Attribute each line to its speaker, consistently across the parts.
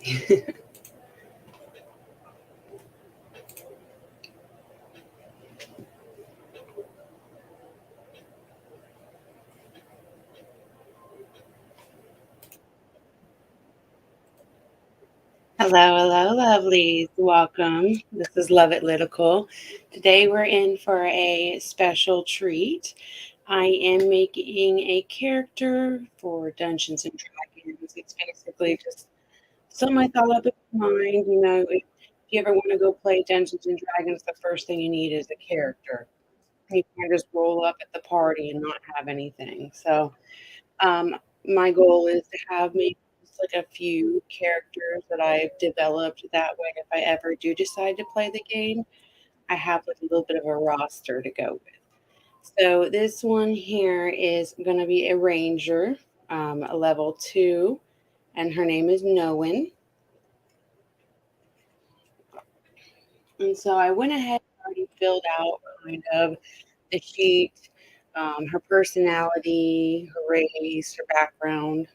Speaker 1: Hello, hello, lovelies. Welcome. This is Lovettlytical. Today we're in for a special treat. I am making a character for Dungeons and Dragons. It's basically just something I thought up in my mind. If you ever want to go play Dungeons and Dragons, the first thing you need is a character. You can't just roll up at the party and not have anything. So um, my goal is to have maybe just like a few characters that I've developed. That way, if I ever do decide to play the game, I have like a little bit of a roster to go with. So this one here is going to be a ranger, a level 2, and her name is Noen. And so I went ahead and already filled out kind of the sheet, her personality, her race, her background,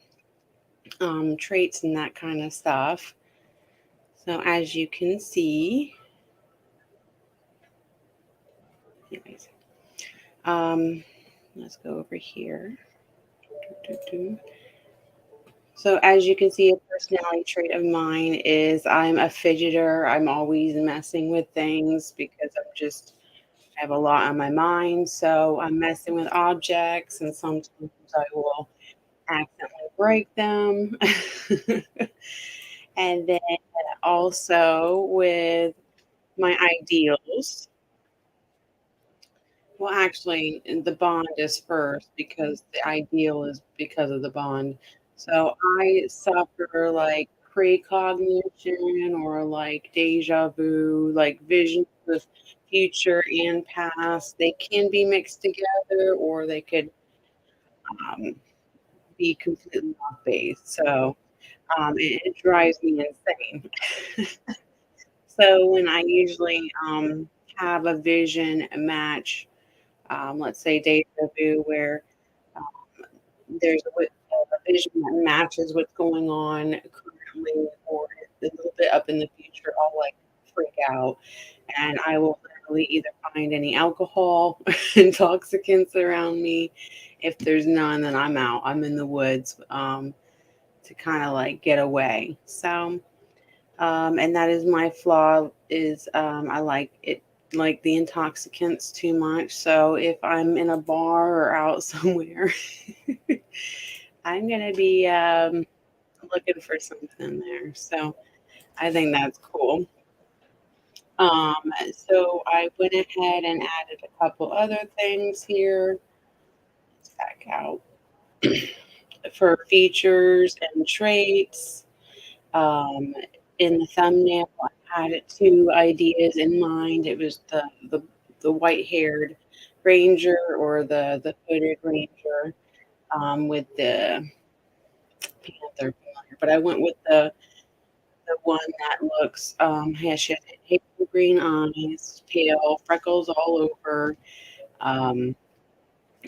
Speaker 1: traits, and that kind of stuff. So as you can see, anyways, let's go over here. So as you can see, a personality trait of mine is I'm a fidgeter. I'm always messing with things because I have a lot on my mind. So I'm messing with objects, and sometimes I will accidentally break them. And then also with my ideals. Well, actually, the bond is first because the ideal is because of the bond. So I suffer like precognition or like deja vu, like visions of future and past. They can be mixed together or they could um, be completely off base. So it drives me insane. So when I usually have a vision match, let's say deja vu, where um, there's a vision that matches what's going on currently or a little bit up in the future, I'll like freak out. And I will literally either find any alcohol, intoxicants around me. If there's none, then I'm out. I'm in the woods to kind of like get away. So and that is my flaw is I like the intoxicants too much. So if I'm in a bar or out somewhere, I'm gonna be looking for something there. So I think that's cool. So I went ahead and added a couple other things here. Let's back out for features and traits. Um, in the thumbnail, I had two ideas in mind. It was the white haired ranger or the hooded ranger with the panther familiar. But I went with the one that looks she has hazel green eyes, pale, freckles all over. Um,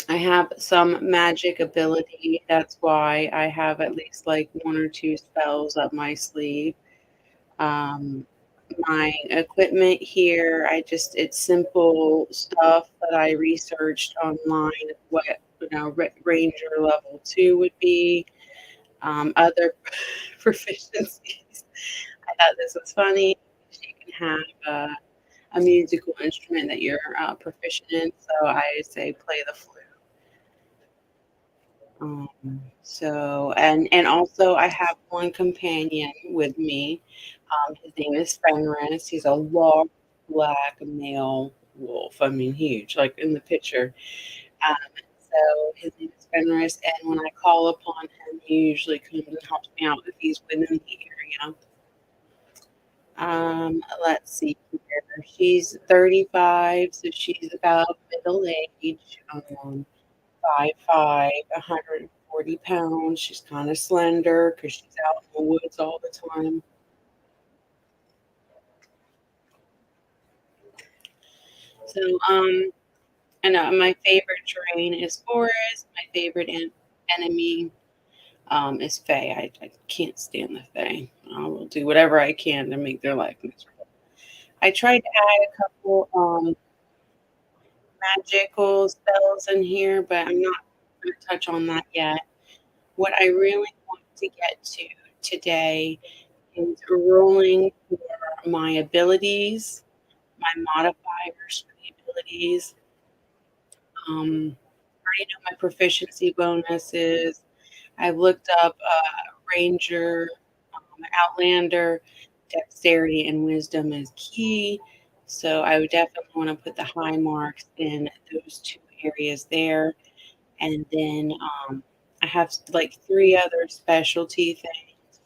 Speaker 1: I have some magic ability. That's why I have at least like one or two spells up my sleeve. Um, my equipment here, it's simple stuff that I researched online, what, Ranger level 2 would be, other proficiencies. I thought this was funny. You can have a musical instrument that you're proficient in. So I say play the flute. And also I have one companion with me. His name is Fenris. He's a large black male wolf. I mean, huge, like in the picture. Um, so his name is Fenris, and when I call upon him, he usually comes and helps me out if he's within the area. Let's see here. She's 35, so she's about middle age. 5'5", 140 pounds. She's kind of slender because she's out in the woods all the time. So, and my favorite terrain is forest. My favorite enemy is Fae. I can't stand the Fae. I will do whatever I can to make their life miserable. I tried to add a couple magical spells in here, but I'm not going to touch on that yet. What I really want to get to today is rolling for my abilities, my modifiers for the abilities. I already know my proficiency bonuses. I've looked up Ranger, Outlander, dexterity, and wisdom as key. So I would definitely want to put the high marks in those two areas there. And then I have like three other specialty things.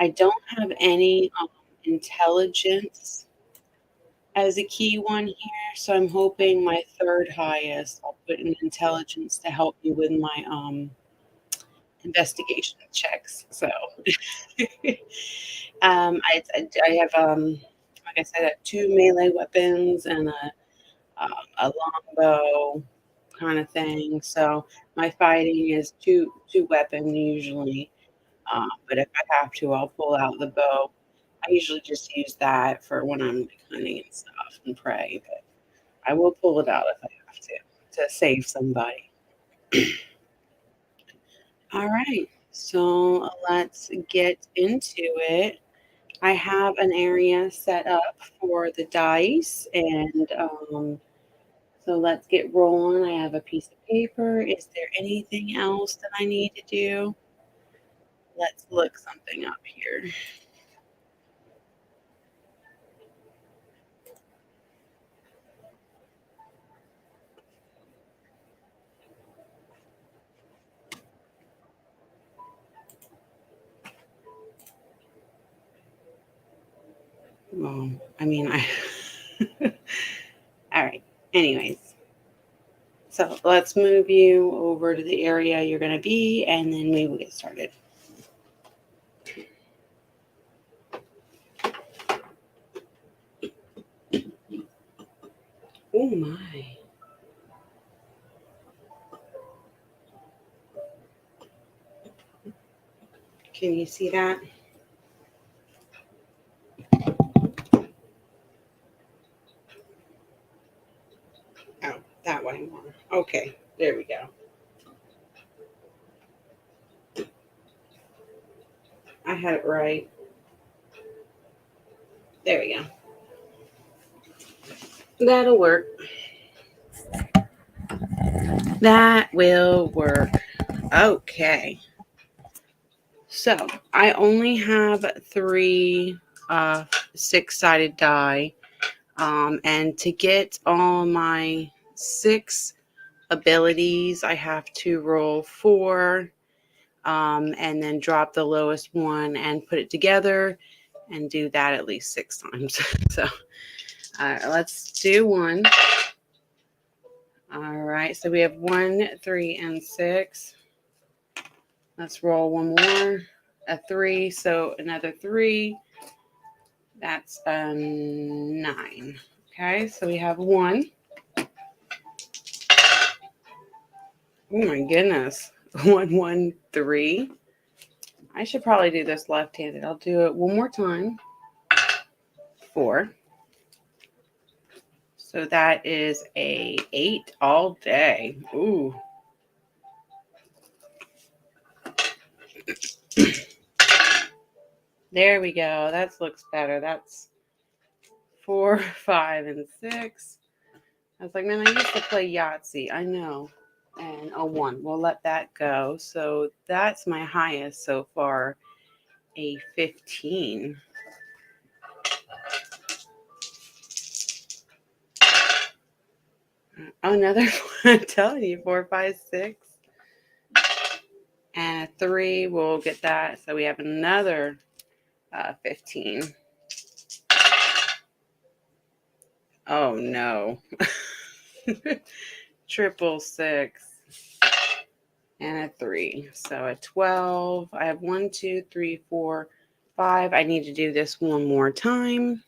Speaker 1: I don't have any intelligence as a key one here. So I'm hoping my third highest, I'll put in intelligence to help me with my investigation checks. So I have, like I said, I have two melee weapons and a longbow kind of thing. So my fighting is two weapon usually. But if I have to, I'll pull out the bow. I usually just use that for when I'm like, hunting and stuff and prey. But I will pull it out if I have to save somebody. All right, so let's get into it. I have an area set up for the dice, and so let's get rolling. I have a piece of paper. Is there anything else that I need to do? Let's look something up here. Well, I mean, I. All right. Anyways, so let's move you over to the area you're going to be, and then we will get started. Oh my. Can you see that? Oh, that way more. Okay, there we go. I had it right. There we go. That'll work. That will work. Okay. So I only have three six-sided die. And to get all my six abilities, I have to roll four and then drop the lowest one and put it together and do that at least six times. So let's do one. All right, so we have 1, 3, and 6. Let's roll one more, a 3, so another 3. That's a 9. Okay, so we have 1. Oh my goodness, 1, 1, 3. I should probably do this left-handed. I'll do it one more time. 4. So that is a 8 all day. Ooh. There we go. That looks better. That's 4, 5, and 6. I was like, man, I used to play Yahtzee. I know. And a 1. We'll let that go. So that's my highest so far, a 15. Oh, another one. I'm telling you, 4, 5, 6. And a 3. We'll get that. So we have another 15. Oh, no. Triple 6. And a 3. So a 12. I have 1, 2, 3, 4, 5. I need to do this one more time.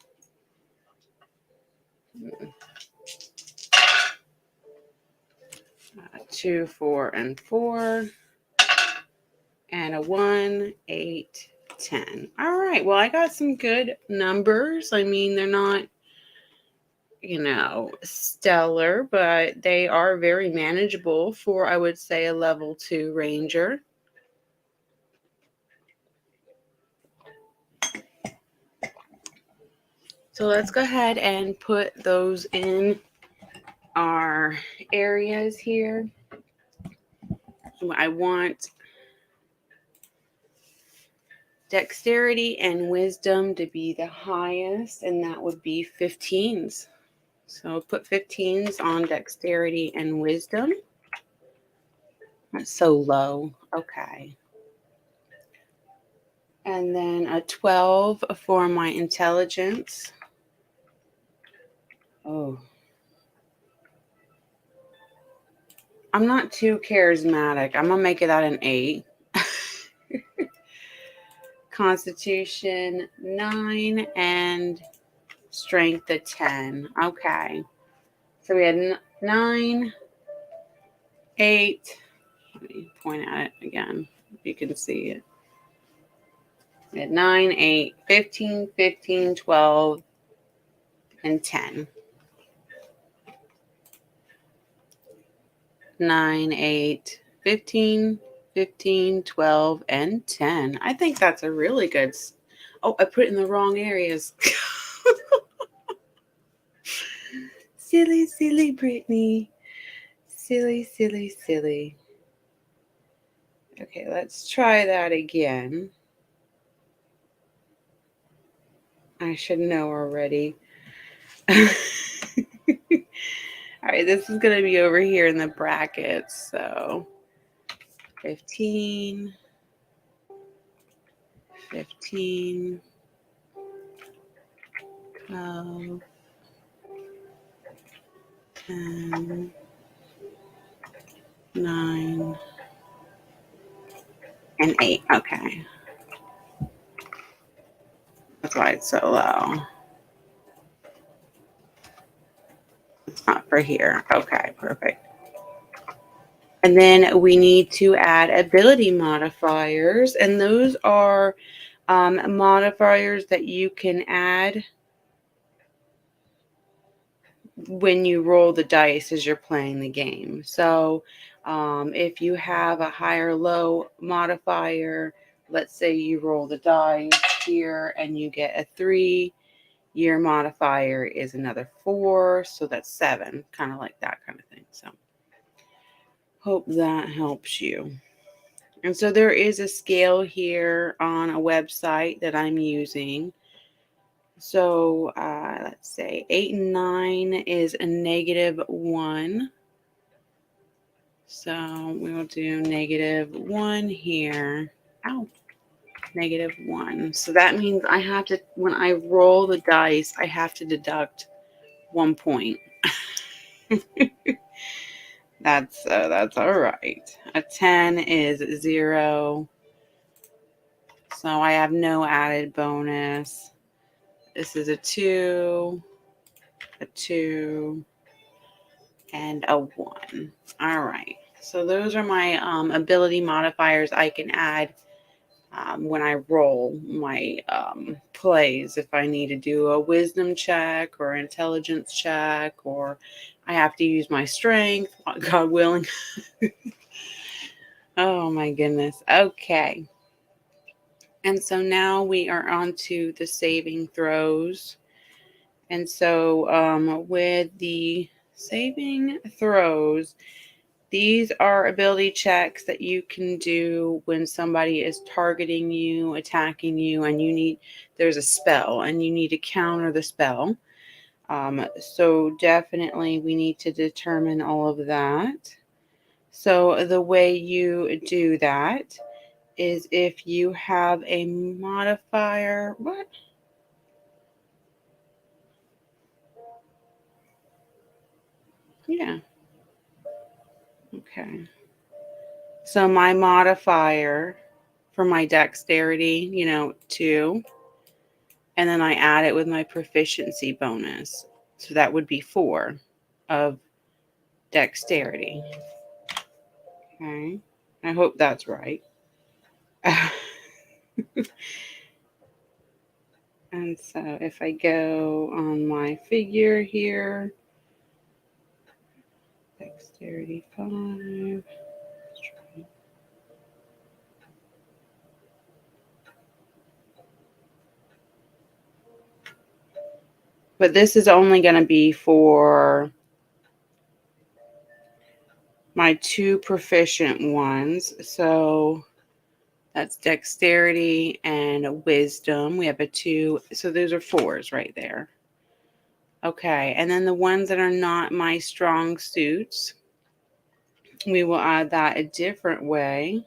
Speaker 1: 2, 4, and 4. And a 1, 8, 10. All right. Well, I got some good numbers. I mean, they're not, stellar, but they are very manageable for, I would say, a level 2 ranger. So let's go ahead and put those in our areas here. I want dexterity and wisdom to be the highest, and that would be 15s. So put 15s on dexterity and wisdom. That's so low. Okay. And then a 12 for my intelligence. Oh. I'm not too charismatic. I'm going to make it at an 8. Constitution 9 and strength a 10. Okay. So we had 9, 8. Let me point at it again. If you can see it. We had 9, 8, 15, 15, 12, and 10. 9, 8, 15, 15, 12, and 10. I think that's a really good. Oh, I put it in the wrong areas. Silly, silly Brittany. Silly, silly, silly. Okay, let's try that again. I should know already. All right, this is going to be over here in the brackets. So 15, 15, 12, 10, 9, and 8. Okay. That's why it's so low. It's not for here. Okay, perfect. And then we need to add ability modifiers. And those are modifiers that you can add when you roll the dice as you're playing the game. So if you have a high or low modifier, let's say you roll the dice here and you get a 3, your modifier is another 4, so that's 7, kind of like that kind of thing. So hope that helps you. And so there is a scale here on a website that I'm using. So let's say 8 and 9 is a -1. So we will do -1 here. Ow. -1. So that means I have to, when I roll the dice, I have to deduct 1 point. That's all right. A 10 is 0. So I have no added bonus. This is a 2, a 2, and a 1. All right. So those are my ability modifiers I can add when I roll my plays. If I need to do a wisdom check or intelligence check, or I have to use my strength, God willing. Oh my goodness. Okay. And so now we are on to the saving throws. And so with the saving throws, these are ability checks that you can do when somebody is targeting you, attacking you, and there's a spell and you need to counter the spell. So definitely we need to determine all of that. So the way you do that is if you have a modifier. What? Yeah. Okay. So my modifier for my dexterity, 2, and then I add it with my proficiency bonus. So that would be 4 of dexterity. Okay. I hope that's right. And so if I go on my figure here, dexterity 5. But this is only going to be for my 2 proficient ones. So that's dexterity and wisdom. We have a 2. So those are 4s right there. Okay. And then the ones that are not my strong suits, we will add that a different way.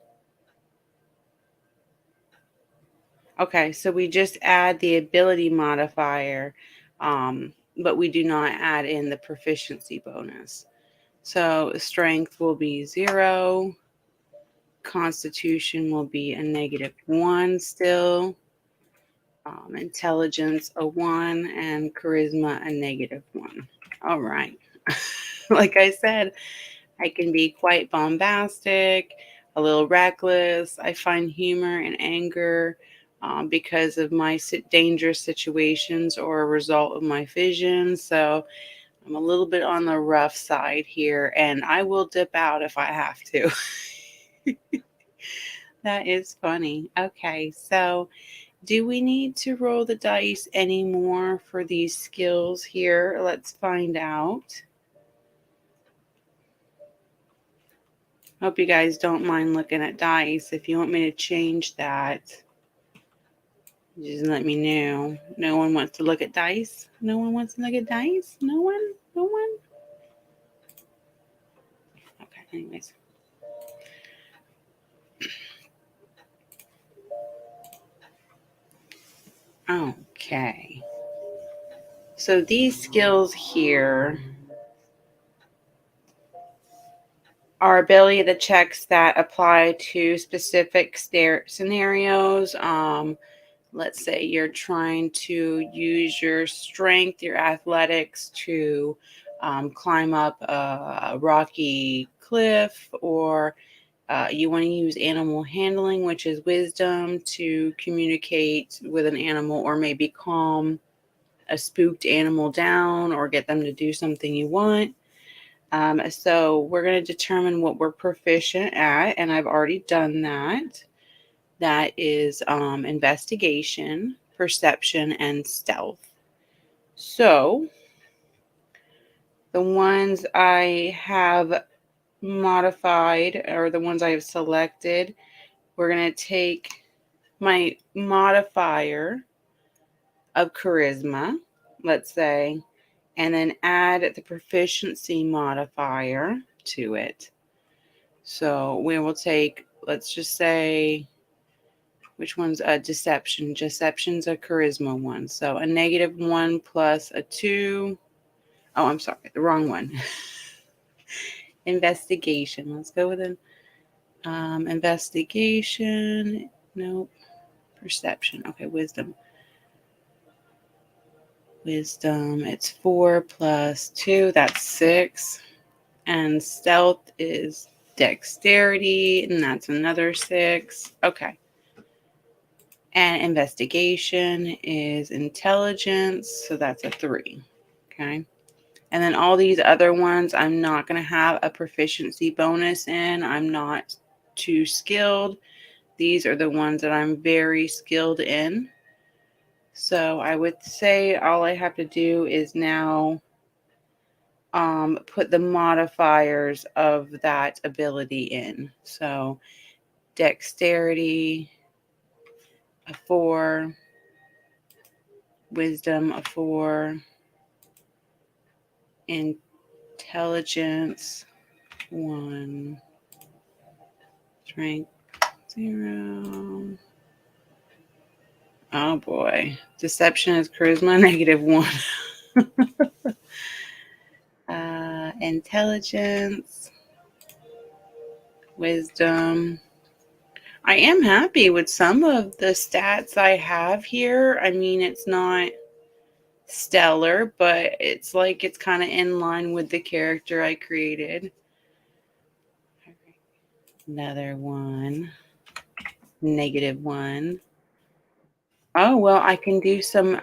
Speaker 1: Okay. So we just add the ability modifier, but we do not add in the proficiency bonus. So strength will be 0. Constitution will be a -1 still. Intelligence a 1, and charisma a -1. All right. Like I said, I can be quite bombastic, a little reckless. I find humor and anger because of my dangerous situations or a result of my vision. So I'm a little bit on the rough side here, and I will dip out if I have to. That is funny. Okay, so do we need to roll the dice anymore for these skills here? Let's find out. Hope you guys don't mind looking at dice. If you want me to change that, just let me know. No one wants to look at dice? No one wants to look at dice? No one? No one? Okay, anyways. Okay. So these skills here are ability the checks that apply to specific scenarios. Let's say you're trying to use your strength, your athletics to climb up a rocky cliff, or you want to use animal handling, which is wisdom, to communicate with an animal or maybe calm a spooked animal down or get them to do something you want. So we're going to determine what we're proficient at, and I've already done that. That is investigation, perception, and stealth. So the ones I have modified, or the ones I have selected, we're going to take my modifier of charisma, let's say, and then add the proficiency modifier to it. So we will take, let's just say, which one's a deception? Deception's a charisma one. So a -1 plus a 2. Oh, I'm sorry, the wrong one. Investigation. Let's go with an investigation. Nope. Perception. Okay, wisdom. Wisdom. It's 4 plus 2. That's 6. And stealth is dexterity, and that's another 6. Okay. And investigation is intelligence, so that's a 3. Okay. And then all these other ones, I'm not going to have a proficiency bonus in. I'm not too skilled. These are the ones that I'm very skilled in. So I would say all I have to do is now put the modifiers of that ability in. So dexterity, a 4, wisdom, a 4, intelligence, 1, strength, 0. Oh boy. Deception is charisma, -1. Intelligence, wisdom. I am happy with some of the stats I have here. I mean, it's not stellar, but it's like it's kind of in line with the character I created. Another 1, -1. Oh, well, I can do some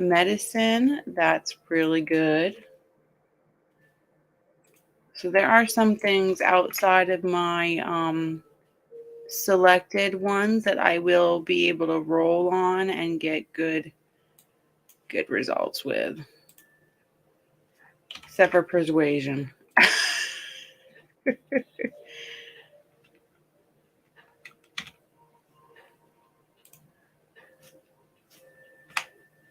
Speaker 1: medicine. That's really good. So there are some things outside of my selected ones that I will be able to roll on and get good results with. Except for persuasion.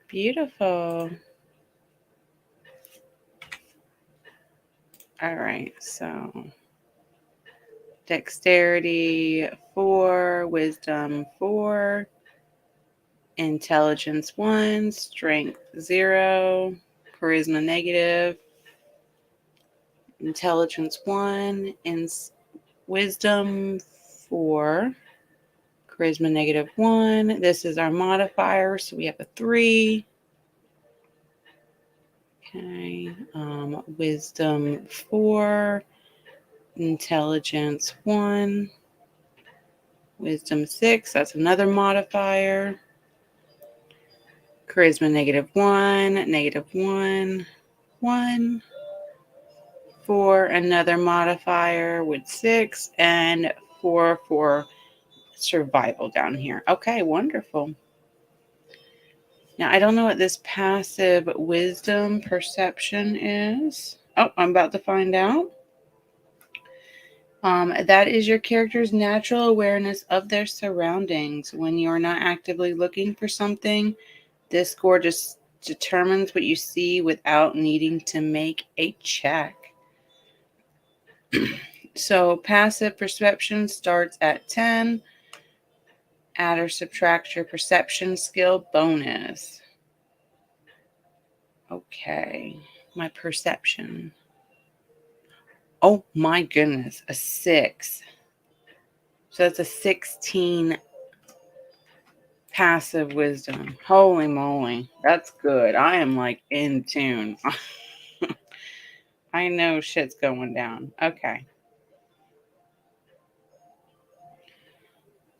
Speaker 1: Beautiful. All right, so dexterity 4, wisdom 4, intelligence 1, strength 0, charisma negative, intelligence 1, and wisdom 4, charisma negative 1. This is our modifier, so we have a 3. Okay, wisdom 4, intelligence 1, wisdom 6. That's another modifier. Charisma negative 1, 1, 4, another modifier with 6, and 4 for survival down here. Okay, wonderful. Now, I don't know what this passive wisdom perception is. Oh, I'm about to find out. That is your character's natural awareness of their surroundings. When you're not actively looking for something, this score just determines what you see without needing to make a check. So passive perception starts at 10. Add or subtract your perception skill bonus. Okay, my perception. Oh my goodness, a 6. So that's a 16 passive wisdom. Holy moly, that's good. I am like in tune. I know shit's going down. Okay.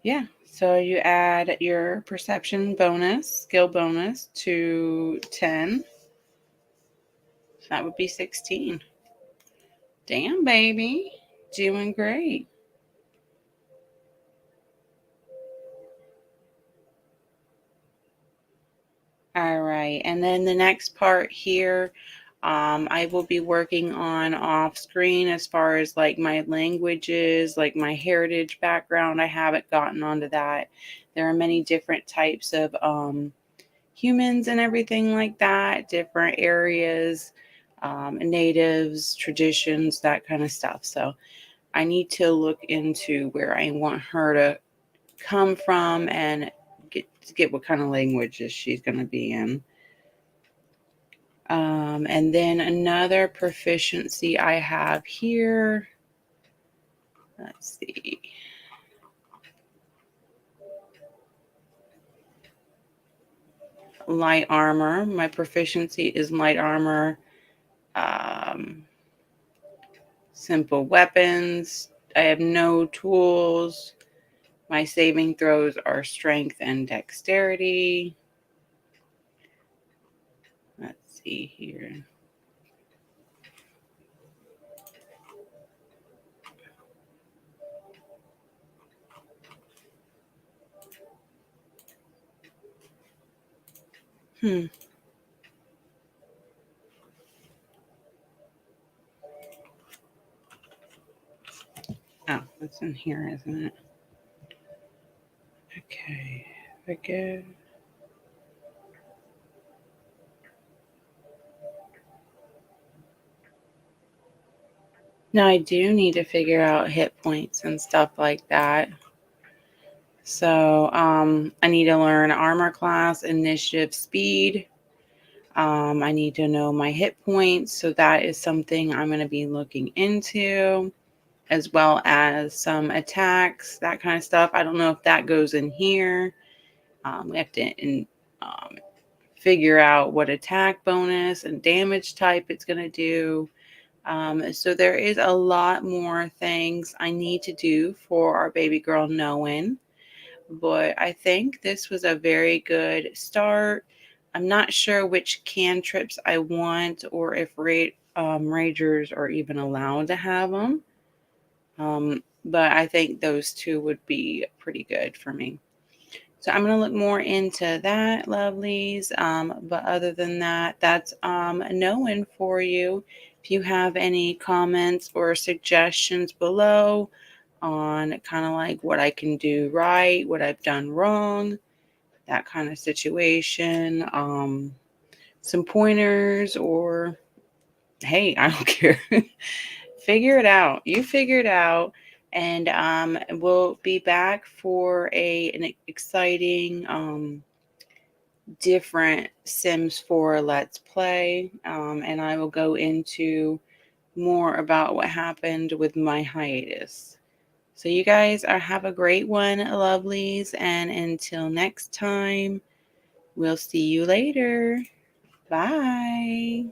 Speaker 1: Yeah, so you add your perception bonus, skill bonus to 10. So that would be 16. Damn, baby. Doing great. All right. And then the next part here, I will be working on off screen as far as like my languages, like my heritage background. I haven't gotten onto that. There are many different types of humans and everything like that, different areas, natives, traditions, that kind of stuff. So I need to look into where I want her to come from and get what kind of languages she's going to be in. And then another proficiency I have here. Let's see. Light armor. My proficiency is light armor. Simple weapons. I have no tools. My saving throws are strength and dexterity. Let's see here. Oh, it's in here, isn't it? Okay. Again. Now I do need to figure out hit points and stuff like that. So I need to learn armor class, initiative, speed. I need to know my hit points. So that is something I'm going to be looking into, as well as some attacks, that kind of stuff. I don't know if that goes in here. We have to figure out what attack bonus and damage type it's going to do. So there is a lot more things I need to do for our baby girl Noen. but I think this was a very good start. I'm not sure which cantrips I want or if ragers are even allowed to have them. But I think those two would be pretty good for me. So I'm going to look more into that, lovelies. But other than that, that's knowing for you. If you have any comments or suggestions below on kind of like what I can do right, what I've done wrong, that kind of situation, some pointers, or hey, I don't care. Figure it out. You figure it out. And we'll be back for an exciting different Sims 4 Let's Play. And I will go into more about what happened with my hiatus. So you guys have a great one, lovelies. And until next time, we'll see you later. Bye.